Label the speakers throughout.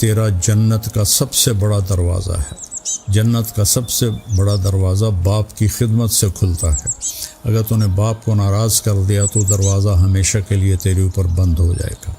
Speaker 1: تیرا جنت کا سب سے بڑا دروازہ ہے۔ جنت کا سب سے بڑا دروازہ باپ کی خدمت سے کھلتا ہے۔ اگر تو نے باپ کو ناراض کر دیا تو دروازہ ہمیشہ کے لیے تیرے اوپر بند ہو جائے گا۔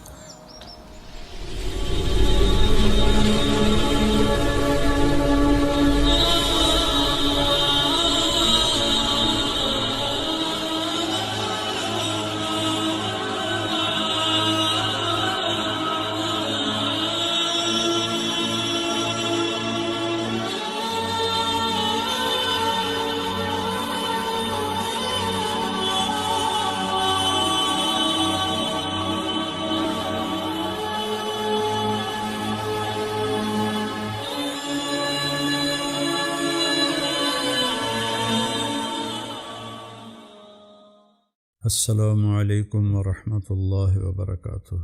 Speaker 1: السلام علیکم ورحمۃ اللہ وبرکاتہ۔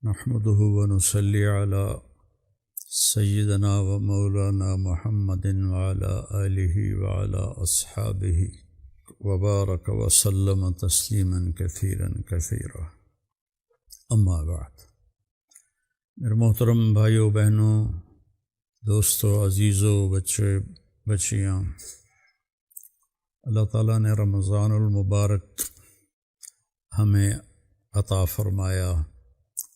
Speaker 1: نحمده ونصلی علی سیدنا و مولانا محمد وعلی آلہ وعلی اصحابہ وبارک وسلم تسلیما کثیرا کثیرا، اما بعد۔ میرے محترم بھائیوں بہنوں، دوستوں، عزیزوں، بچے بچیاں، اللہ تعالیٰ نے رمضان المبارک ہمیں عطا فرمایا۔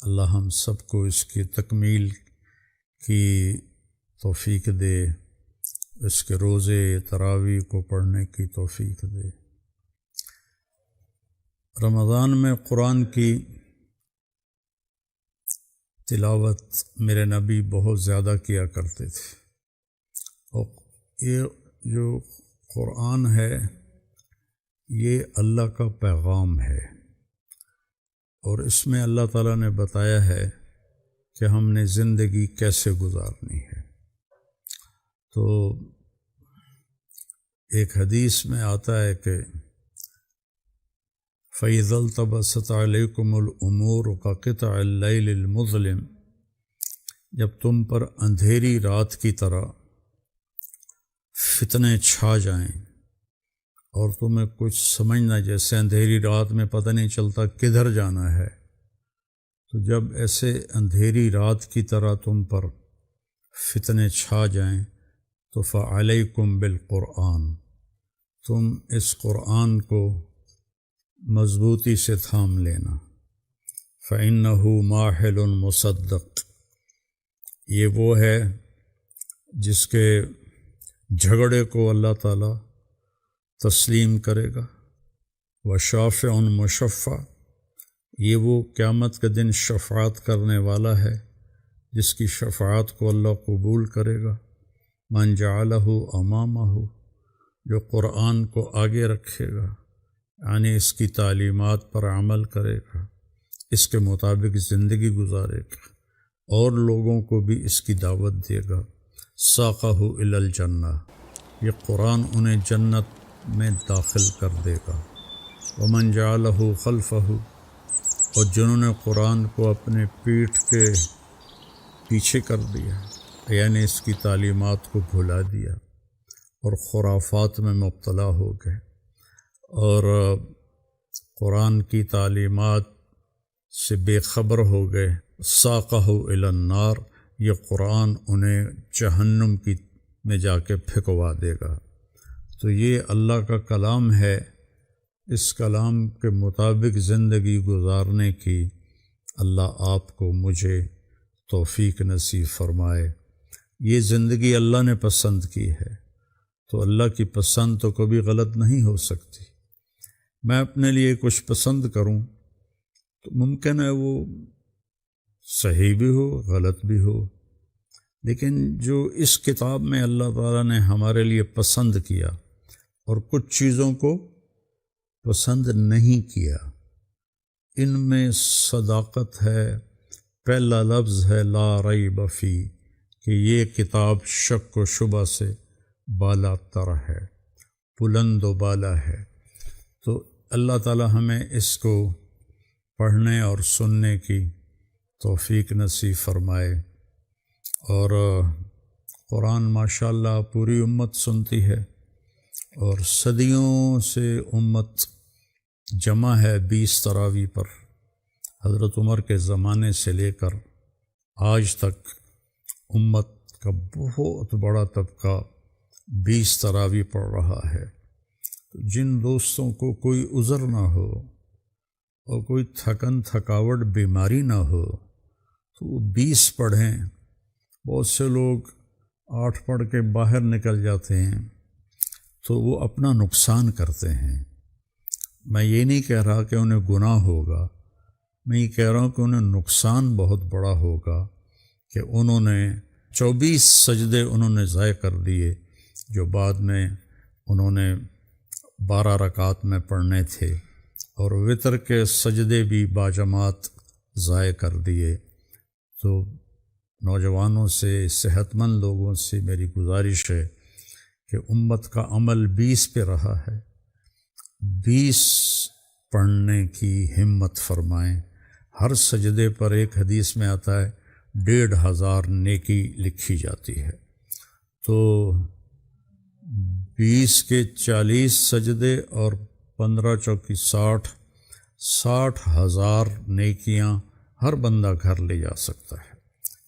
Speaker 1: اللہ ہم سب کو اس کی تکمیل کی توفیق دے، اس کے روزے تراویح کو پڑھنے کی توفیق دے۔ رمضان میں قرآن کی تلاوت میرے نبی بہت زیادہ کیا کرتے تھے، اور یہ جو قرآن ہے یہ اللہ کا پیغام ہے، اور اس میں اللہ تعالیٰ نے بتایا ہے کہ ہم نے زندگی کیسے گزارنی ہے۔ تو ایک حدیث میں آتا ہے کہ فَإِذَا الْتَبَسَتْ عَلَيْكُمُ الْأُمُورُ كَقِطْعِ اللَّيْلِ الْمُظْلِمِ، جب تم پر اندھیری رات کی طرح فتنے چھا جائیں اور تمہیں کچھ سمجھنا، جیسے اندھیری رات میں پتہ نہیں چلتا کدھر جانا ہے، تو جب ایسے اندھیری رات کی طرح تم پر فتنے چھا جائیں تو فعلیکم بالقرآن، تم اس قرآن کو مضبوطی سے تھام لینا۔ فإنہ ماحل مصدق، یہ وہ ہے جس کے جھگڑے کو اللہ تعالیٰ تسلیم کرے گا۔ وشافع مشفع، یہ وہ قیامت کے دن شفاعت کرنے والا ہے جس کی شفاعت کو اللہ قبول کرے گا۔ من جعلہ امامہ، جو قرآن کو آگے رکھے گا، یعنی اس کی تعلیمات پر عمل کرے گا، اس کے مطابق زندگی گزارے گا، اور لوگوں کو بھی اس کی دعوت دے گا۔ ساقہ الی الجنہ، یہ قرآن انہیں جنت میں داخل کر دے گا۔ ومن جعلہ خلفہ، اور جنہوں نے قرآن کو اپنے پیٹھ کے پیچھے کر دیا، یعنی اس کی تعلیمات کو بھلا دیا اور خرافات میں مبتلا ہو گئے، اور قرآن کی تعلیمات سے بے خبر ہو گئے، ساقہ الی النار، یہ قرآن انہیں جہنم کی میں جا کے پھینکوا دے گا۔ تو یہ اللہ کا کلام ہے، اس کلام کے مطابق زندگی گزارنے کی اللہ آپ کو مجھے توفیق نصیب فرمائے۔ یہ زندگی اللہ نے پسند کی ہے، تو اللہ کی پسند تو کبھی غلط نہیں ہو سکتی۔ میں اپنے لیے کچھ پسند کروں تو ممکن ہے وہ صحیح بھی ہو، غلط بھی ہو، لیکن جو اس کتاب میں اللہ تعالیٰ نے ہمارے لیے پسند کیا اور کچھ چیزوں کو پسند نہیں کیا، ان میں صداقت ہے۔ پہلا لفظ ہے لا ریب فی، کہ یہ کتاب شک و شبہ سے بالا تر ہے، بلند و بالا ہے۔ تو اللہ تعالیٰ ہمیں اس کو پڑھنے اور سننے کی توفیق نصیب فرمائے۔ اور قرآن ماشاءاللہ پوری امت سنتی ہے، اور صدیوں سے امت جمع ہے 20 تراویح پر، حضرت عمر کے زمانے سے لے کر آج تک امت کا بہت بڑا طبقہ 20 تراویح پڑھ رہا ہے۔ جن دوستوں کو کوئی عذر نہ ہو اور کوئی تھکاوٹ بیماری نہ ہو تو وہ 20 پڑھیں۔ بہت سے لوگ 8 پڑھ کے باہر نکل جاتے ہیں تو وہ اپنا نقصان کرتے ہیں۔ میں یہ نہیں کہہ رہا کہ انہیں گناہ ہوگا، میں یہ کہہ رہا ہوں کہ انہیں نقصان بہت بڑا ہوگا کہ انہوں نے 24 سجدے انہوں نے ضائع کر دیے جو بعد میں انہوں نے 12 رکعات میں پڑھنے تھے، اور وتر کے سجدے بھی باجماعت ضائع کر دیے۔ تو نوجوانوں سے، صحت مند لوگوں سے میری گزارش ہے کہ امت کا عمل 20 پہ رہا ہے، 20 پڑھنے کی ہمت فرمائیں۔ ہر سجدے پر ایک حدیث میں آتا ہے 1500 نیکی لکھی جاتی ہے۔ تو 20 کے 40 سجدے اور 15 چوکی 60,000 نیکیاں ہر بندہ گھر لے جا سکتا ہے۔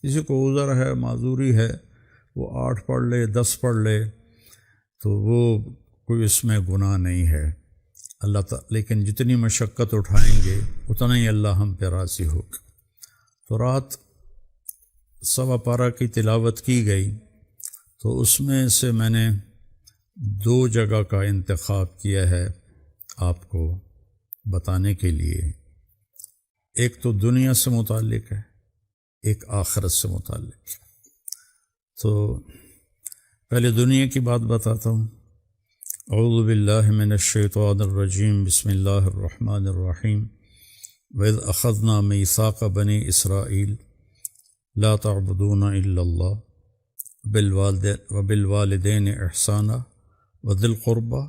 Speaker 1: کسی کو عذر ہے، معذوری ہے، وہ 8 پڑھ لے، 10 پڑھ لے تو وہ کوئی اس میں گناہ نہیں ہے۔ اللہ تعالیٰ لیکن جتنی مشقت اٹھائیں گے اتنا ہی اللہ ہم پہ راضی ہوگا۔ تو رات 1.25 پارہ کی تلاوت کی گئی، تو اس میں سے میں نے 2 جگہ کا انتخاب کیا ہے آپ کو بتانے کے لیے۔ ایک تو دنیا سے متعلق ہے، ایک آخرت سے متعلق ہے۔ تو پہلے دنیا کی بات بتاتا ہوں۔ اعوذ باللہ من الشیطان الرجیم، بسم اللہ الرحمن الرحیم۔ وَإِذْ أَخَذْنَا مِيثَاقَ بَنِي إِسْرَائِيلَ لَا تَعْبُدُونَ إِلَّا اللَّهَ وَبِالْوَالِدَيْنِ إِحْسَانًا وَذِي الْقُرْبَى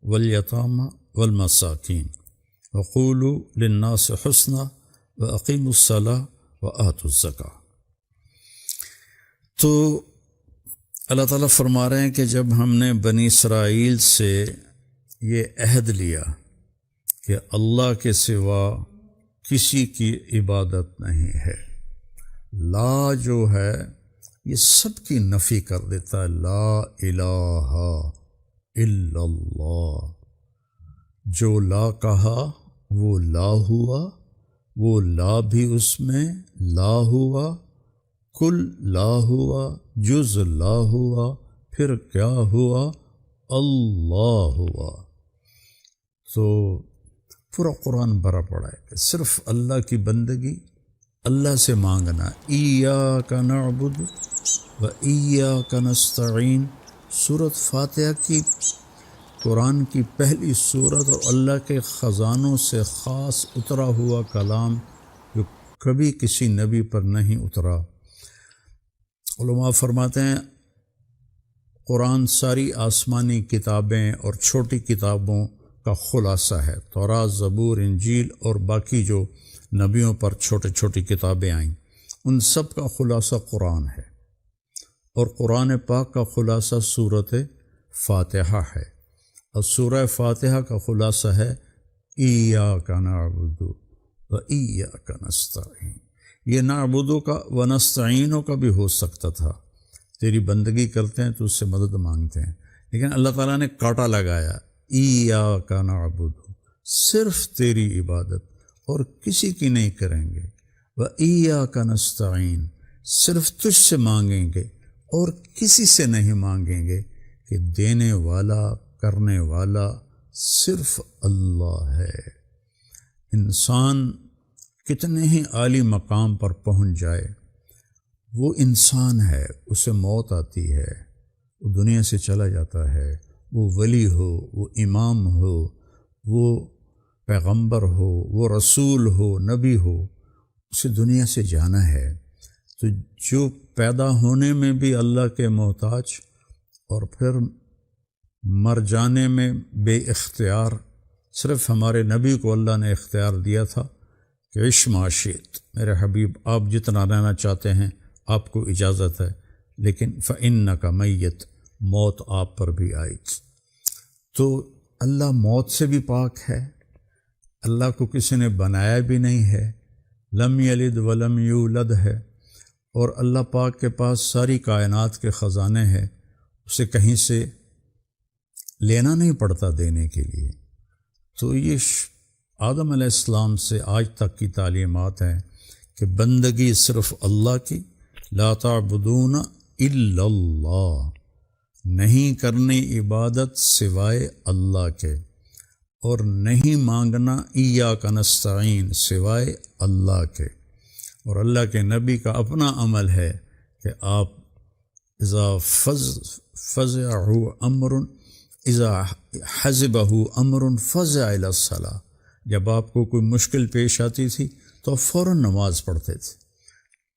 Speaker 1: وَالْيَتَامَى وَالْمَسَاكِينِ وَقُولُوا لِلنَّاسِ حُسْنًا وَأَقِيمُوا الصَّلَاةَ وَآتُوا الزَّكَاةَ۔ تو اللہ تعالیٰ فرما رہے ہیں کہ جب ہم نے بنی اسرائیل سے یہ عہد لیا کہ اللہ کے سوا کسی کی عبادت نہیں ہے، لا جو ہے یہ سب کی نفی کر دیتا ہے، لا الہ الا اللہ۔ جو لا کہا وہ لا ہوا، وہ لا بھی اس میں لا ہوا، کل لا ہوا، جز لا ہوا، پھر کیا ہوا؟ اللہ ہوا۔ تو پورا قرآن بھرا پڑا ہے کہ صرف اللہ کی بندگی، اللہ سے مانگنا۔ ایاک نعبد و ایاک نستعین، سورۃ فاتحہ کی قرآن کی پہلی سورت اور اللہ کے خزانوں سے خاص اترا ہوا کلام جو کبھی کسی نبی پر نہیں اترا۔ علماء فرماتے ہیں قرآن ساری آسمانی کتابیں اور چھوٹی کتابوں کا خلاصہ ہے، تورات، زبور، انجیل اور باقی جو نبیوں پر چھوٹی چھوٹی کتابیں آئیں، ان سب کا خلاصہ قرآن ہے، اور قرآن پاک کا خلاصہ سورۃ فاتحہ ہے، اور سورہ فاتحہ کا خلاصہ ہے ایاک نعبد و ایاک نستعین۔ یہ نعبدو کا و نستعینوں کا بھی ہو سکتا تھا، تیری بندگی کرتے ہیں تو اس سے مدد مانگتے ہیں، لیکن اللہ تعالیٰ نے کاٹا لگایا، ایاک نعبد، صرف تیری عبادت اور کسی کی نہیں کریں گے، و ایاک نستعین، صرف تجھ سے مانگیں گے اور کسی سے نہیں مانگیں گے، کہ دینے والا، کرنے والا صرف اللہ ہے۔ انسان کتنے ہی عالی مقام پر پہنچ جائے، وہ انسان ہے، اسے موت آتی ہے، وہ دنیا سے چلا جاتا ہے، وہ ولی ہو، وہ امام ہو، وہ پیغمبر ہو، وہ رسول ہو، نبی ہو، اسے دنیا سے جانا ہے۔ تو جو پیدا ہونے میں بھی اللہ کے محتاج اور پھر مر جانے میں بے اختیار، صرف ہمارے نبی کو اللہ نے اختیار دیا تھا کہ عش ما شئت، میرے حبیب آپ جتنا رہنا چاہتے ہیں آپ کو اجازت ہے، لیکن فإنک میت، موت آپ پر بھی آئی۔ تو اللہ موت سے بھی پاک ہے، اللہ کو کسی نے بنایا بھی نہیں ہے، لم یلد ولم یولد ہے، اور اللہ پاک کے پاس ساری کائنات کے خزانے ہیں، اسے کہیں سے لینا نہیں پڑتا دینے کے لیے۔ تو یہ آدم علیہ السلام سے آج تک کی تعلیمات ہیں کہ بندگی صرف اللہ کی، لا تعبدون الا اللہ، نہیں کرنی عبادت سوائے اللہ کے، اور نہیں مانگنا ایاک نستعین سوائے اللہ کے۔ اور اللہ کے نبی کا اپنا عمل ہے کہ آپ اذا فزعہ امر اذا حزبہ امر فزع الی الصلاۃ، جب آپ کو کوئی مشکل پیش آتی تھی تو فوراً نماز پڑھتے تھے۔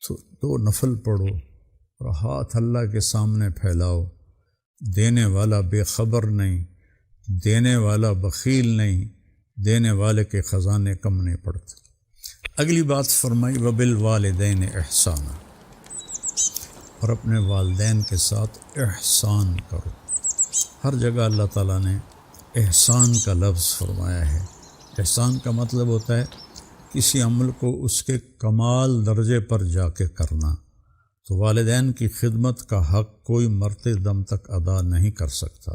Speaker 1: تو 2 نفل پڑھو اور ہاتھ اللہ کے سامنے پھیلاؤ، دینے والا بے خبر نہیں، دینے والا بخیل نہیں، دینے والے کے خزانے کم نہیں پڑتے۔ اگلی بات فرمائی وبالوالدین احسانا، اور اپنے والدین کے ساتھ احسان کرو۔ ہر جگہ اللہ تعالیٰ نے احسان کا لفظ فرمایا ہے۔ احسان کا مطلب ہوتا ہے کسی عمل کو اس کے کمال درجے پر جا کے کرنا۔ تو والدین کی خدمت کا حق کوئی مرتے دم تک ادا نہیں کر سکتا۔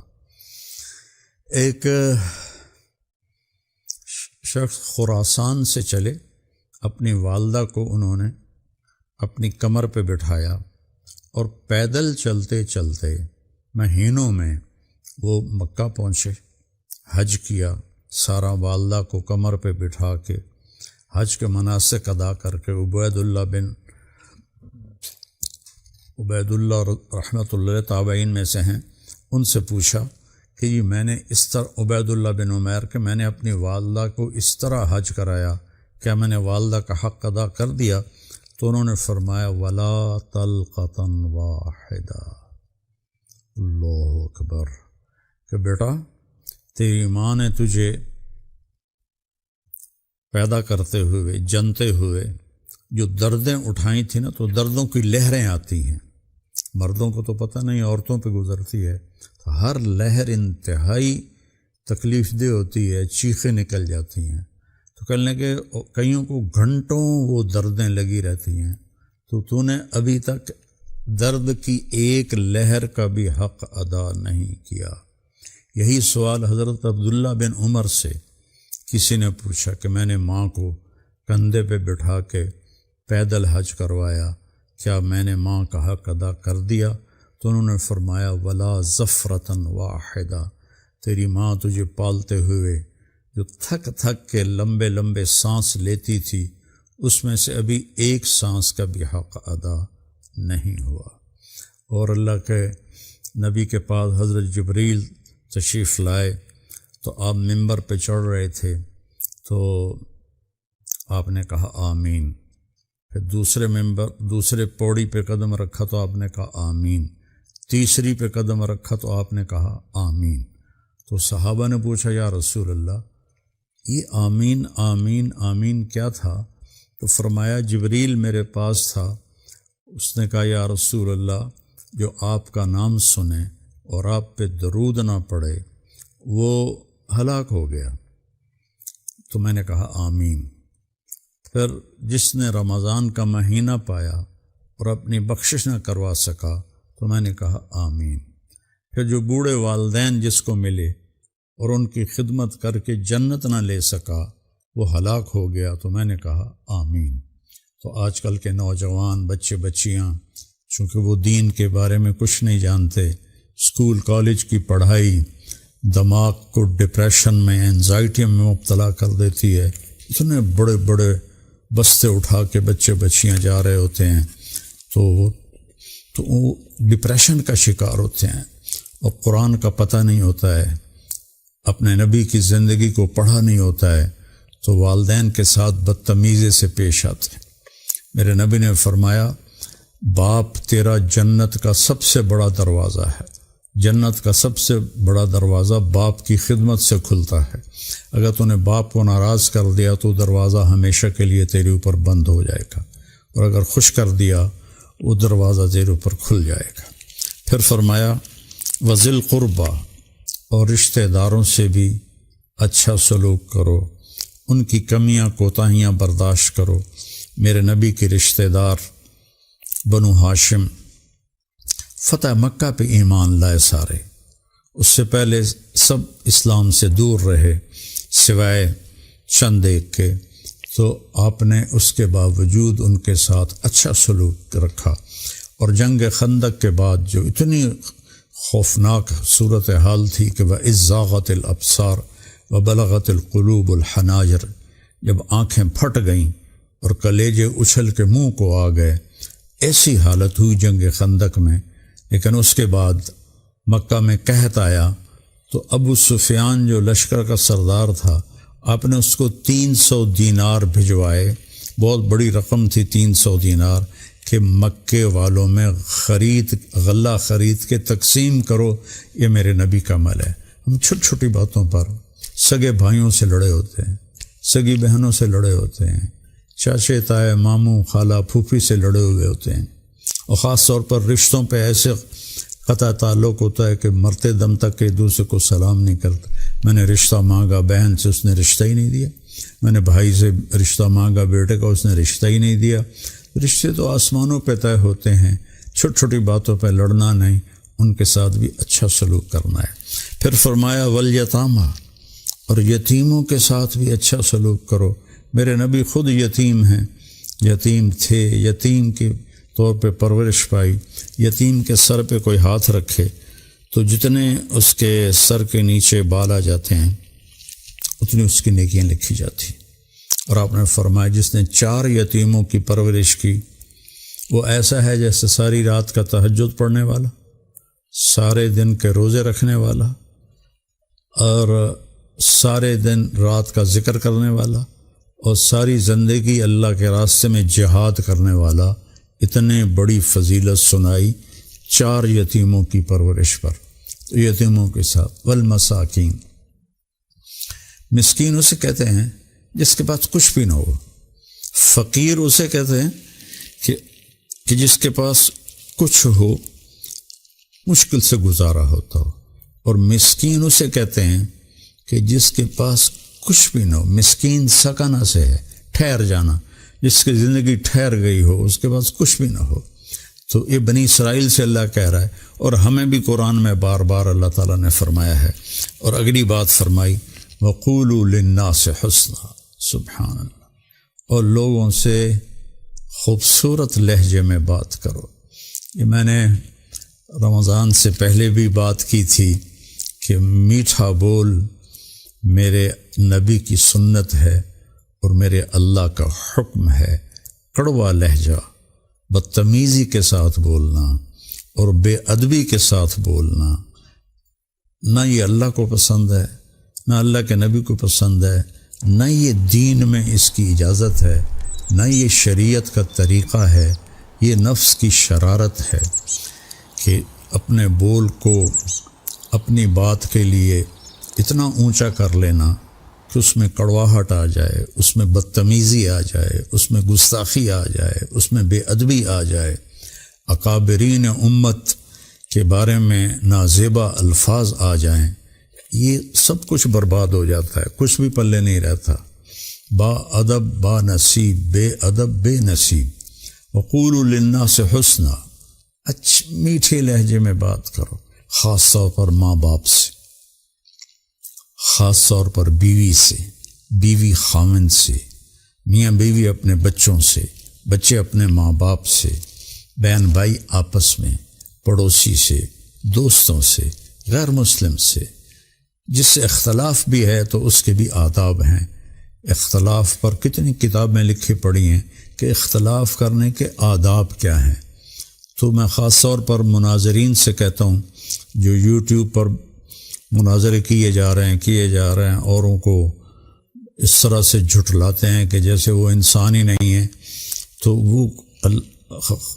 Speaker 1: ایک شخص خراسان سے چلے، اپنی والدہ کو انہوں نے اپنی کمر پہ بٹھایا اور پیدل چلتے چلتے مہینوں میں وہ مکہ پہنچے، حج کیا، سارا والدہ کو کمر پہ بٹھا کے حج کے مناسک ادا کر کے عبید اللہ رحمۃ اللہ تابعین میں سے ہیں، ان سے پوچھا کہ یہ میں نے اس طرح عبید اللہ بن عمیر کہ میں نے اپنی والدہ کو اس طرح حج کرایا، کیا میں نے والدہ کا حق ادا کر دیا؟ تو انہوں نے فرمایا ولا طلقۃ واحدہ، اللہ اکبر، کہ بیٹا تیری ماں نے تجھے پیدا کرتے ہوئے جنتے ہوئے جو دردیں اٹھائی تھیں نا، تو دردوں کی لہریں آتی ہیں، مردوں کو تو پتہ نہیں، عورتوں پہ گزرتی ہے، تو ہر لہر انتہائی تکلیف دہ ہوتی ہے، چیخیں نکل جاتی ہیں، تو کہنے کہ کئیوں کو گھنٹوں وہ دردیں لگی رہتی ہیں، تو نے ابھی تک درد کی ایک لہر کا بھی حق ادا نہیں کیا۔ یہی سوال حضرت عبداللہ بن عمر سے کسی نے پوچھا کہ میں نے ماں کو کندھے پہ بٹھا کے پیدل حج کروایا، کیا میں نے ماں کا حق ادا کر دیا؟ تو انہوں نے فرمایا ولا ظفرۃ واحدہ، تیری ماں تجھے پالتے ہوئے جو تھک تھک کے لمبے لمبے سانس لیتی تھی، اس میں سے ابھی ایک سانس کا بھی حق ادا نہیں ہوا۔ اور اللہ کے نبی کے پاس حضرت جبریل تشریف لائے تو آپ ممبر پہ چڑھ رہے تھے، تو آپ نے کہا آمین، پھر دوسرے پوڑی پہ قدم رکھا تو آپ نے کہا آمین، تیسری پہ قدم رکھا تو آپ نے کہا آمین۔ تو صحابہ نے پوچھا یا رسول اللہ یہ آمین آمین آمین کیا تھا؟ تو فرمایا جبریل میرے پاس تھا، اس نے کہا یا رسول اللہ جو آپ کا نام سنے اور آپ پہ درود نہ پڑے وہ ہلاک ہو گیا۔ تو میں نے کہا آمین۔ پھر جس نے رمضان کا مہینہ پایا اور اپنی بخشش نہ کروا سکا تو میں نے کہا آمین۔ پھر جو بوڑھے والدین جس کو ملے اور ان کی خدمت کر کے جنت نہ لے سکا وہ ہلاک ہو گیا تو میں نے کہا آمین۔ تو آج کل کے نوجوان بچے بچیاں چونکہ وہ دین کے بارے میں کچھ نہیں جانتے، اسکول کالج کی پڑھائی دماغ کو ڈپریشن میں اینزائٹی میں مبتلا کر دیتی ہے، اتنے بڑے بڑے بستے اٹھا کے بچے بچیاں جا رہے ہوتے ہیں تو وہ ڈپریشن کا شکار ہوتے ہیں، اور قرآن کا پتہ نہیں ہوتا ہے، اپنے نبی کی زندگی کو پڑھا نہیں ہوتا ہے، تو والدین کے ساتھ بدتمیزی سے پیش آتے ہیں۔ میرے نبی نے فرمایا باپ تیرا جنت کا سب سے بڑا دروازہ ہے، جنت کا سب سے بڑا دروازہ باپ کی خدمت سے کھلتا ہے، اگر تو نے باپ کو ناراض کر دیا تو دروازہ ہمیشہ کے لیے تیرے اوپر بند ہو جائے گا، اور اگر خوش کر دیا وہ دروازہ تیرے اوپر کھل جائے گا۔ پھر فرمایا وذی القربیٰ، اور رشتہ داروں سے بھی اچھا سلوک کرو، ان کی کمیاں کوتاہیاں برداشت کرو۔ میرے نبی کے رشتہ دار بنو ہاشم فتح مکہ پہ ایمان لائے سارے، اس سے پہلے سب اسلام سے دور رہے سوائے چند ایک کے، تو آپ نے اس کے باوجود ان کے ساتھ اچھا سلوک رکھا، اور جنگ خندق کے بعد جو اتنی خوفناک صورتحال تھی کہ وَإِذْ زَاغَتِ الْأَبْصَارُ وَبَلَغَتِ الْقُلُوبُ الْحَنَاجِرَ، جب آنکھیں پھٹ گئیں اور کلیجے اچھل کے منہ کو آ گئے، ایسی حالت ہوئی جنگ خندق میں۔ لیکن اس کے بعد مکہ میں قحط آیا تو ابو سفیان جو لشکر کا سردار تھا، آپ نے اس کو 300 دینار بھجوائے، بہت بڑی رقم تھی 300 دینار، کہ مکے والوں میں غلہ خرید کے تقسیم کرو، یہ میرے نبی کا عمل ہے۔ ہم چھوٹی چھوٹی باتوں پر سگے بھائیوں سے لڑے ہوتے ہیں، سگی بہنوں سے لڑے ہوتے ہیں، چاچے تائے ماموں خالہ پھوپھی سے لڑے ہوئے ہوتے ہیں، اور خاص طور پر رشتوں پہ ایسے قطع تعلق ہوتا ہے کہ مرتے دم تک ایک دوسرے کو سلام نہیں کرتا۔ میں نے رشتہ مانگا بہن سے، اس نے رشتہ ہی نہیں دیا، میں نے بھائی سے رشتہ مانگا بیٹے کا، اس نے رشتہ ہی نہیں دیا۔ رشتے تو آسمانوں پہ طے ہوتے ہیں، چھوٹی چھوٹی باتوں پہ لڑنا نہیں، ان کے ساتھ بھی اچھا سلوک کرنا ہے۔ پھر فرمایا والیتامى، اور یتیموں کے ساتھ بھی اچھا سلوک کرو۔ میرے نبی خود یتیم ہیں، یتیم تھے، یتیم کے طور پہ پرورش پائی۔ یتیم کے سر پہ کوئی ہاتھ رکھے تو جتنے اس کے سر کے نیچے بال آ جاتے ہیں اتنی اس کی نیکیاں لکھی جاتی۔ اور آپ نے فرمایا جس نے 4 یتیموں کی پرورش کی وہ ایسا ہے جیسے ساری رات کا تہجد پڑھنے والا، سارے دن کے روزے رکھنے والا، اور سارے دن رات کا ذکر کرنے والا، اور ساری زندگی اللہ کے راستے میں جہاد کرنے والا۔ اتنے بڑی فضیلت سنائی 4 یتیموں کی پرورش پر۔ تو یتیموں کے ساتھ والمساکین، مسکین اسے کہتے ہیں جس کے پاس کچھ بھی نہ ہو، فقیر اسے کہتے ہیں کہ جس کے پاس کچھ ہو، مشکل سے گزارا ہوتا ہو، اور مسکین اسے کہتے ہیں کہ جس کے پاس کچھ بھی نہ ہو۔ مسکین سکنا سے ہے، ٹھہر جانا، جس کی زندگی ٹھہر گئی ہو، اس کے پاس کچھ بھی نہ ہو۔ تو یہ بنی اسرائیل سے اللہ کہہ رہا ہے، اور ہمیں بھی قرآن میں بار بار اللہ تعالیٰ نے فرمایا ہے۔ اور اگلی بات فرمائی وَقُولُوا لِلنَّاسِ حُسْنًا، سبحان اللہ، اور لوگوں سے خوبصورت لہجے میں بات کرو۔ یہ میں نے رمضان سے پہلے بھی بات کی تھی کہ میٹھا بول میرے نبی کی سنت ہے اور میرے اللہ کا حکم ہے۔ کڑوا لہجہ، بدتمیزی کے ساتھ بولنا اور بے ادبی کے ساتھ بولنا، نہ یہ اللہ کو پسند ہے، نہ اللہ کے نبی کو پسند ہے، نہ یہ دین میں اس کی اجازت ہے، نہ یہ شریعت کا طریقہ ہے۔ یہ نفس کی شرارت ہے کہ اپنے بول کو اپنی بات کے لیے اتنا اونچا کر لینا کہ اس میں کڑواہٹ آ جائے، اس میں بدتمیزی آ جائے، اس میں گستاخی آ جائے، اس میں بے ادبی آ جائے، اکابرین امت کے بارے میں نازیبا الفاظ آ جائیں، یہ سب کچھ برباد ہو جاتا ہے، کچھ بھی پلے نہیں رہتا۔ با ادب با نصیب، بے ادب بے نصیب۔ وقولوا للناس حسنا، میٹھے لہجے میں بات کرو، خاص طور پر ماں باپ سے، خاص طور پر بیوی سے، بیوی خاوند سے، میاں بیوی اپنے بچوں سے، بچے اپنے ماں باپ سے، بہن بھائی آپس میں، پڑوسی سے، دوستوں سے، غیر مسلم سے۔ جس سے اختلاف بھی ہے تو اس کے بھی آداب ہیں۔ اختلاف پر کتنی کتابیں لکھی پڑی ہیں کہ اختلاف کرنے کے آداب کیا ہیں۔ تو میں خاص طور پر مناظرین سے کہتا ہوں جو یوٹیوب پر مناظرے کیے جا رہے ہیں، اوروں کو اس طرح سے جھٹلاتے ہیں کہ جیسے وہ انسان ہی نہیں ہیں، تو وہ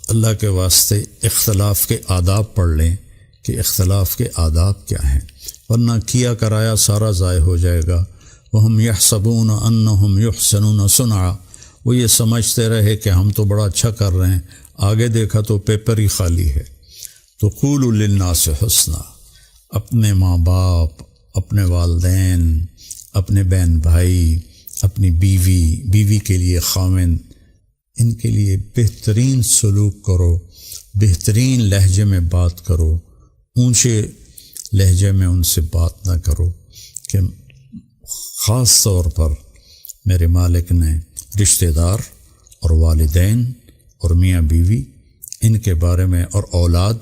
Speaker 1: اللہ کے واسطے اختلاف کے آداب پڑھ لیں کہ اختلاف کے آداب کیا ہیں، ورنہ کیا کرایا سارا ضائع ہو جائے گا۔ وَهُمْ يَحْسَبُونَ أَنَّهُمْ يُحْسِنُونَ صُنْعًا، وہ یہ سمجھتے رہے کہ ہم تو بڑا اچھا کر رہے ہیں، آگے دیکھا تو پیپر ہی خالی ہے۔ تو قولوا للناس حسنا، اپنے ماں باپ، اپنے والدین، اپنے بہن بھائی، اپنی بیوی کے لیے خاوند، ان کے لیے بہترین سلوک کرو، بہترین لہجے میں بات کرو، اونچے لہجے میں ان سے بات نہ کرو، کہ خاص طور پر میرے مالک نے رشتہ دار اور والدین اور میاں بیوی ان کے بارے میں اور اولاد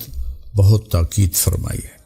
Speaker 1: بہت تاکید فرمائی ہے۔